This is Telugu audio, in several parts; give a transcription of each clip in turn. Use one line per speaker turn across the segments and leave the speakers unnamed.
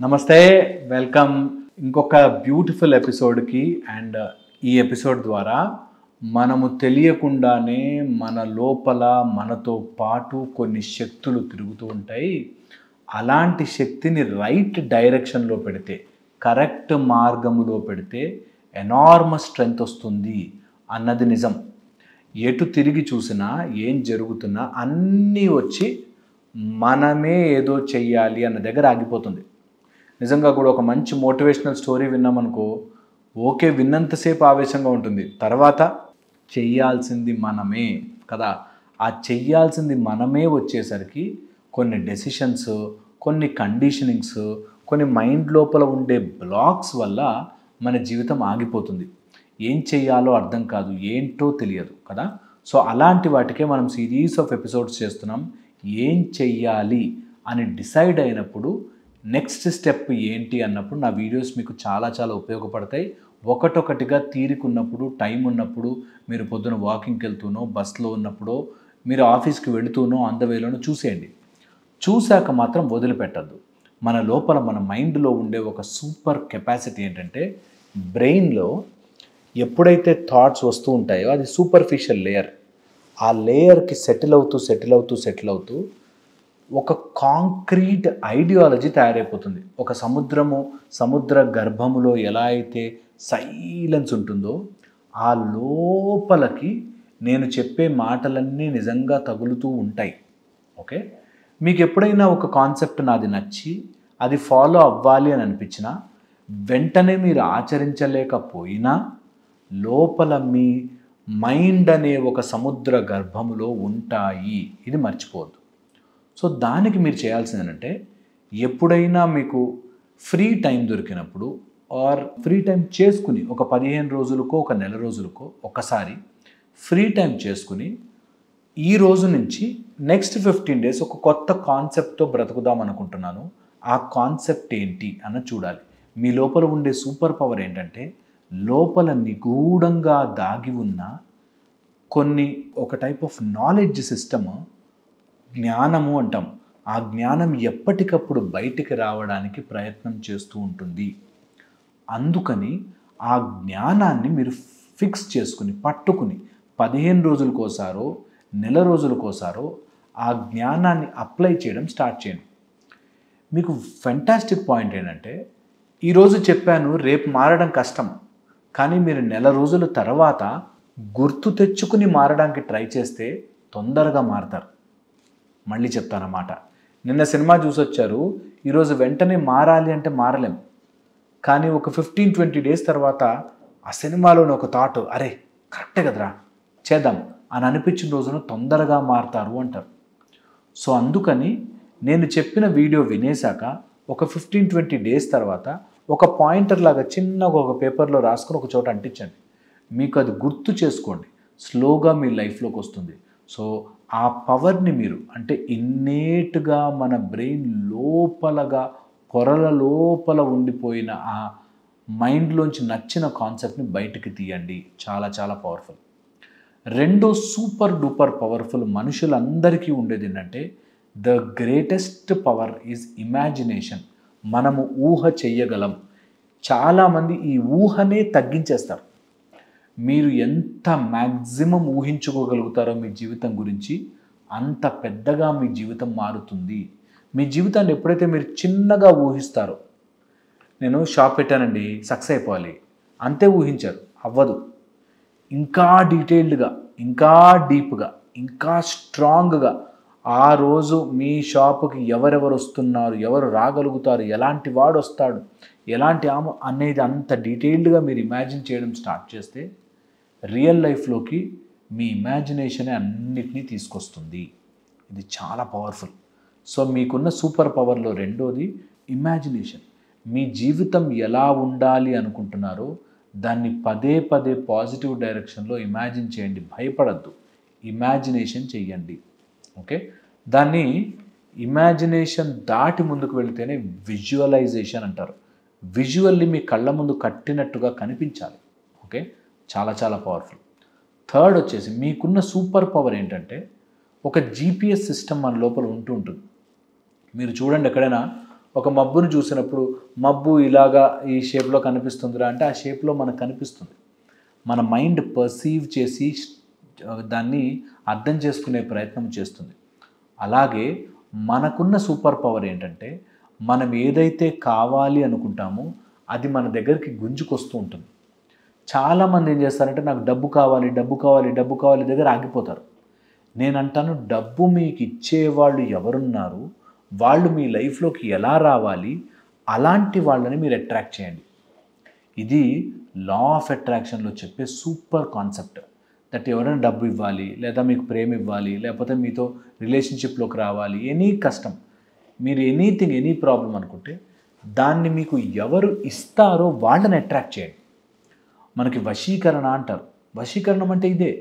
నమస్తే, వెల్కమ్ ఇంకొక బ్యూటిఫుల్ ఎపిసోడ్కి. అండ్ ఈ ఎపిసోడ్ ద్వారా మనము తెలియకుండానే మన లోపల మనతో పాటు కొన్ని శక్తులు తిరుగుతూ ఉంటాయి. అలాంటి శక్తిని రైట్ డైరెక్షన్లో పెడితే, కరెక్ట్ మార్గములో పెడితే ఎనార్మస్ స్ట్రెంగ్త్ వస్తుంది అన్నది నిజం. ఎటు తిరిగి చూసినా ఏం జరుగుతున్నా అన్నీ వచ్చి మనమే ఏదో చెయ్యాలి అన్న దగ్గర ఆగిపోతుంది. నిజంగా కూడా ఒక మంచి మోటివేషనల్ స్టోరీ విన్నామనుకో, ఓకే విన్నంతసేపు ఆవేశంగా ఉంటుంది, తర్వాత చెయ్యాల్సింది మనమే కదా. ఆ చెయ్యాల్సింది మనమే వచ్చేసరికి కొన్ని డెసిషన్స్, కొన్ని కండిషనింగ్స్, కొన్ని మైండ్ లోపల ఉండే బ్లాక్స్ వల్ల మన జీవితం ఆగిపోతుంది. ఏం చెయ్యాలో అర్థం కాదు, ఏంటో తెలియదు కదా. సో అలాంటి వాటికే మనం సిరీస్ ఆఫ్ ఎపిసోడ్స్ చేస్తున్నాం. ఏం చెయ్యాలి అని డిసైడ్ అయినప్పుడు నెక్స్ట్ స్టెప్ ఏంటి అన్నప్పుడు నా వీడియోస్ మీకు చాలా ఉపయోగపడతాయి. ఒకటొకటిగా తీరికున్నప్పుడు, టైం ఉన్నప్పుడు, మీరు పొద్దున వాకింగ్కి వెళ్తూనో, బస్లో ఉన్నప్పుడో, మీరు ఆఫీస్కి వెళుతూనో, ఆన్ ద వేలోనో చూసేయండి. చూశాక మాత్రం వదిలిపెట్టద్దు. మన లోపల మన మైండ్లో ఉండే ఒక సూపర్ కెపాసిటీ ఏంటంటే, బ్రెయిన్లో ఎప్పుడైతే థాట్స్ వస్తూ ఉంటాయో అది సూపర్ఫిషియల్ లేయర్. ఆ లేయర్కి సెటిల్ అవుతూ ఒక కాంక్రీట్ ఐడియాలజీ తయారైపోతుంది. ఒక సముద్ర గర్భములో ఎలా అయితే సైలెన్స్ ఉంటుందో, ఆ లోపలికి నేను చెప్పే మాటలన్నీ నిజంగా తగులుతూ ఉంటాయి. ఓకే, మీకు ఎప్పుడైనా ఒక కాన్సెప్ట్ నాది నచ్చి అది ఫాలో అవ్వాలి అని అనిపించినా, వెంటనే మీరు ఆచరించలేకపోయినా, లోపల మీ మైండ్ అనే ఒక సముద్ర గర్భములో ఉంటాయి. ఇది మర్చిపోవద్దు. సో దానికి మీరు చేయాల్సింది ఏంటంటే, ఎప్పుడైనా మీకు ఫ్రీ టైం దొరికినప్పుడు, ఆర్ ఫ్రీ టైం చేసుకుని ఒక 15 రోజులకో ఒక నెల రోజులకో ఒకసారి ఫ్రీ టైం చేసుకుని, ఈ రోజు నుంచి నెక్స్ట్ 15 డేస్ ఒక కొత్త కాన్సెప్ట్తో బ్రతుకుదాం అనుకుంటున్నాను, ఆ కాన్సెప్ట్ ఏంటి అన్న చూడాలి. మీ లోపల ఉండే సూపర్ పవర్ ఏంటంటే, లోపల నిగూఢంగా దాగి ఉన్న కొన్ని ఒక టైప్ ఆఫ్ నాలెడ్జ్ సిస్టమ్, జ్ఞానము అంటాం. ఆ జ్ఞానం ఎప్పటికప్పుడు బయటికి రావడానికి ప్రయత్నం చేస్తూ ఉంటుంది. అందుకని ఆ జ్ఞానాన్ని మీరు ఫిక్స్ చేసుకుని, పట్టుకుని 15 రోజులకోసారో నెల రోజులకోసారో ఆ జ్ఞానాన్ని అప్లై చేయడం స్టార్ట్ చేయండి. మీకు ఫెంటాస్టిక్ పాయింట్ ఏంటంటే, ఈరోజు చెప్పాను, రేపు మారడం కష్టం, కానీ మీరు నెల రోజుల తర్వాత గుర్తు తెచ్చుకుని మారడానికి ట్రై చేస్తే తొందరగా మారతారు. మళ్ళీ చెప్తానన్నమాట. నిన్న సినిమా చూసొచ్చారు, ఈరోజు వెంటనే మారాలి అంటే మారలేం. కానీ ఒక 15-20 డేస్ తర్వాత ఆ సినిమాలోని ఒక థాట్, అరే కరెక్టే కదరా చేద్దాం అని అనిపించిన రోజున తొందరగా మారతారు అంటారు. సో అందుకని నేను చెప్పిన వీడియో వినేశాక ఒక 15-20 డేస్ తర్వాత ఒక పాయింటర్ లాగా చిన్నగా ఒక పేపర్లో రాసుకుని ఒక చోట అంటించండి. మీకు అది గుర్తు చేసుకోండి, స్లోగా మీ లైఫ్లోకి వస్తుంది. సో ఆ పవర్ని మీరు, అంటే ఇన్నేట్గా మన బ్రెయిన్ లోపలగా పొరల లోపల ఉండిపోయిన ఆ మైండ్లోంచి నచ్చిన కాన్సెప్ట్ని బయటికి తీయండి. చాలా పవర్ఫుల్. రెండో సూపర్ డూపర్ పవర్ఫుల్ మనుషులందరికీ ఉండేది ఏంటంటే, the greatest power is imagination. మనము ఊహ చెయ్యగలం. చాలామంది ఈ ఊహనే తగ్గించేస్తారు. మీరు ఎంత మ్యాక్సిమం ఊహించుకోగలుగుతారో మీ జీవితం గురించి, అంత పెద్దగా మీ జీవితం మారుతుంది. మీ జీవితాన్ని ఎప్పుడైతే మీరు చిన్నగా ఊహిస్తారో, నేను షాప్ పెట్టానండి సక్సెస్ అయిపోవాలి, అంతే ఊహించారు, అవ్వదు. ఇంకా డీటెయిల్డ్గా, ఇంకా డీప్గా, ఇంకా స్ట్రాంగ్గా ఆ రోజు మీ షాపుకి ఎవరెవరు వస్తున్నారు, ఎవరు రాగలుగుతారు, ఎలాంటి వాడు వస్తాడు, ఎలాంటి ఆమె అనేది అంత డీటెయిల్డ్గా మీరు ఇమాజిన్ చేయడం స్టార్ట్ చేస్తే, రియల్ లైఫ్లోకి మీ ఇమాజినేషనే అన్నిటినీ తీసుకొస్తుంది. ఇది చాలా పవర్ఫుల్. సో మీకున్న సూపర్ పవర్లో రెండోది ఇమాజినేషన్. మీ జీవితం ఎలా ఉండాలి అనుకుంటున్నారో దాన్ని పదే పాజిటివ్ డైరెక్షన్లో ఇమాజిన్ చేయండి. భయపడద్దు, ఇమాజినేషన్ చెయ్యండి. ఓకే, దాన్ని ఇమాజినేషన్ దాటి ముందుకు వెళితేనే విజువలైజేషన్ అంటారు. విజువల్లీ మీ కళ్ళ ముందు కట్టినట్టుగా కనిపించాలి. ఓకే, చాలా పవర్ఫుల్. థర్డ్ వచ్చేసి, మీకున్న సూపర్ పవర్ ఏంటంటే, ఒక జీపీఎస్ సిస్టమ్ మన లోపల ఉంటుంది. మీరు చూడండి, ఎక్కడైనా ఒక మబ్బును చూసినప్పుడు మబ్బు ఇలాగా ఈ షేప్లో కనిపిస్తుందిరా అంటే ఆ షేప్లో మనకు కనిపిస్తుంది. మన మైండ్ పర్సీవ్ చేసి దాన్ని అర్థం చేసుకునే ప్రయత్నం చేస్తుంది. అలాగే మనకున్న సూపర్ పవర్ ఏంటంటే మనం ఏదైతే కావాలి అనుకుంటామో అది మన దగ్గరికి గుంజుకొస్తూ ఉంటుంది. చాలామంది ఏం చేస్తారంటే నాకు డబ్బు కావాలి డబ్బు కావాలి డబ్బు కావాలి దగ్గర ఆగిపోతారు. నేనంటాను డబ్బు మీకు ఇచ్చేవాళ్ళు ఎవరున్నారు, వాళ్ళు మీ లైఫ్లోకి ఎలా రావాలి, అలాంటి వాళ్ళని మీరు అట్రాక్ట్ చేయండి. ఇది లా ఆఫ్ అట్రాక్షన్లో చెప్పే సూపర్ కాన్సెప్ట్. దట్ ఎవరైనా డబ్బు ఇవ్వాలి, లేదా మీకు ప్రేమ ఇవ్వాలి, లేకపోతే మీతో రిలేషన్షిప్లోకి రావాలి, ఎనీ కష్టం, మీరు ఎనీథింగ్ ఎనీ ప్రాబ్లం అనుకుంటే దాన్ని మీకు ఎవరు ఇస్తారో వాళ్ళని అట్రాక్ట్ చేయండి. మనకి వశీకరణ అంటారు. వశీకరణం అంటే ఇదే.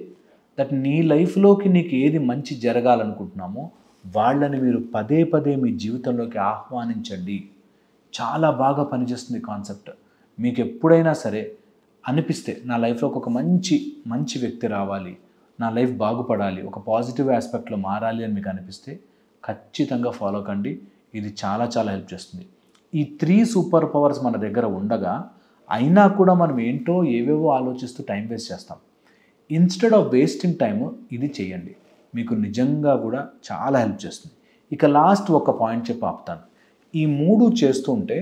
దట్ నీ లైఫ్లోకి నీకు ఏది మంచి జరగాలనుకుంటున్నామో వాళ్ళని మీరు పదే పదే మీ జీవితంలోకి ఆహ్వానించండి. చాలా బాగా పనిచేస్తుంది కాన్సెప్ట్. మీకు ఎప్పుడైనా సరే అనిపిస్తే నా లైఫ్లోకి ఒక మంచి వ్యక్తి రావాలి, నా లైఫ్ బాగుపడాలి, ఒక పాజిటివ్ ఆస్పెక్ట్లో మారాలి అని మీకు అనిపిస్తే ఖచ్చితంగా ఫాలో కండి. ఇది చాలా చాలా హెల్ప్ చేస్తుంది. ఈ 3 సూపర్ పవర్స్ మన దగ్గర ఉండగా అయినా కూడా మనం ఏంటో ఏవేవో ఆలోచిస్తూ టైం వేస్ట్ చేస్తాం. ఇన్స్టెడ్ ఆఫ్ వేస్టింగ్ టైమ్ ఇది చేయండి. మీకు నిజంగా కూడా చాలా హెల్ప్ చేస్తుంది. ఇక లాస్ట్ ఒక పాయింట్ చెప్పి ఆపుతాను. ఈ 3 చేస్తూ ఉంటే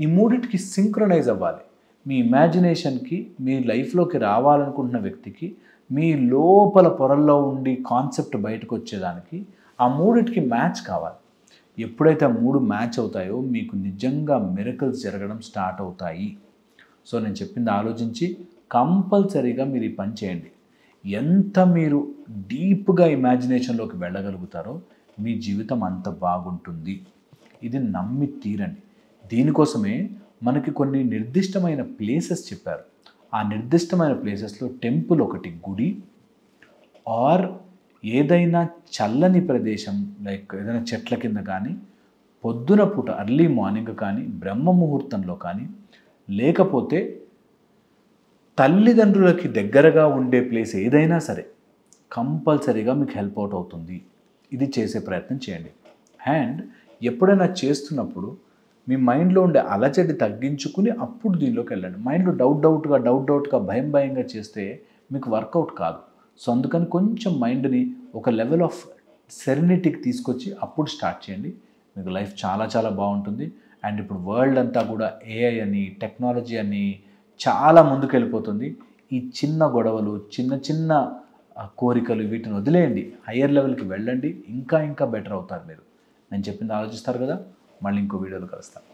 ఈ మూడిటికి సింక్రనైజ్ అవ్వాలి. మీ ఇమాజినేషన్కి, మీ లైఫ్లోకి రావాలనుకుంటున్న వ్యక్తికి, మీ లోపల పొరల్లో ఉండి కాన్సెప్ట్ బయటకు వచ్చేదానికి ఆ మూడిటికి మ్యాచ్ కావాలి. ఎప్పుడైతే ఆ 3 మ్యాచ్ అవుతాయో మీకు నిజంగా మిరకల్స్ జరగడం స్టార్ట్ అవుతాయి. సో నేను చెప్పింది ఆలోచించి కంపల్సరీగా మీరు ఈ పని చేయండి. ఎంత మీరు డీప్గా ఇమాజినేషన్లోకి వెళ్ళగలుగుతారో మీ జీవితం అంత బాగుంటుంది. ఇది నమ్మి తీరండి. దీనికోసమే మనకి కొన్ని నిర్దిష్టమైన ప్లేసెస్ చెప్పారు. ఆ నిర్దిష్టమైన ప్లేసెస్లో టెంపుల్ ఒకటి, గుడి, ఆర్ ఏదైనా చల్లని ప్రదేశం, లైక్ ఏదైనా చెట్ల కింద కానీ, పొద్దున పూట అర్లీ మార్నింగ్ కానీ, బ్రహ్మ ముహూర్తంలో కానీ, లేకపోతే తల్లిదండ్రులకి దగ్గరగా ఉండే ప్లేస్ ఏదైనా సరే కంపల్సరీగా మీకు హెల్ప్ అవుట్ అవుతుంది. ఇది చేసే ప్రయత్నం చేయండి. అండ్ ఎప్పుడైనా చేస్తున్నప్పుడు మీ మైండ్లో ఉండే అలజడి తగ్గించుకుని అప్పుడు దీనిలోకి వెళ్ళండి. మైండ్లో డౌట్గా భయంగా చేస్తే మీకు వర్కౌట్ కాదు. సో అందుకని కొంచెం మైండ్ని ఒక లెవెల్ ఆఫ్ సెరెనిటీకి తీసుకొచ్చి అప్పుడు స్టార్ట్ చేయండి. మీకు లైఫ్ చాలా చాలా బాగుంటుంది. అండ్ ఇప్పుడు వరల్డ్ అంతా కూడా ఏఐ అని, టెక్నాలజీ అని చాలా ముందుకు వెళ్ళిపోతుంది. ఈ చిన్న గొడవలు, చిన్న కోరికలు వీటిని వదిలేయండి. హయ్యర్ లెవెల్కి వెళ్ళండి. ఇంకా బెటర్ అవుతారు మీరు. నేను చెప్పింది ఆలోచిస్తారు కదా. మళ్ళీ ఇంకో వీడియోలో కలుస్తాను.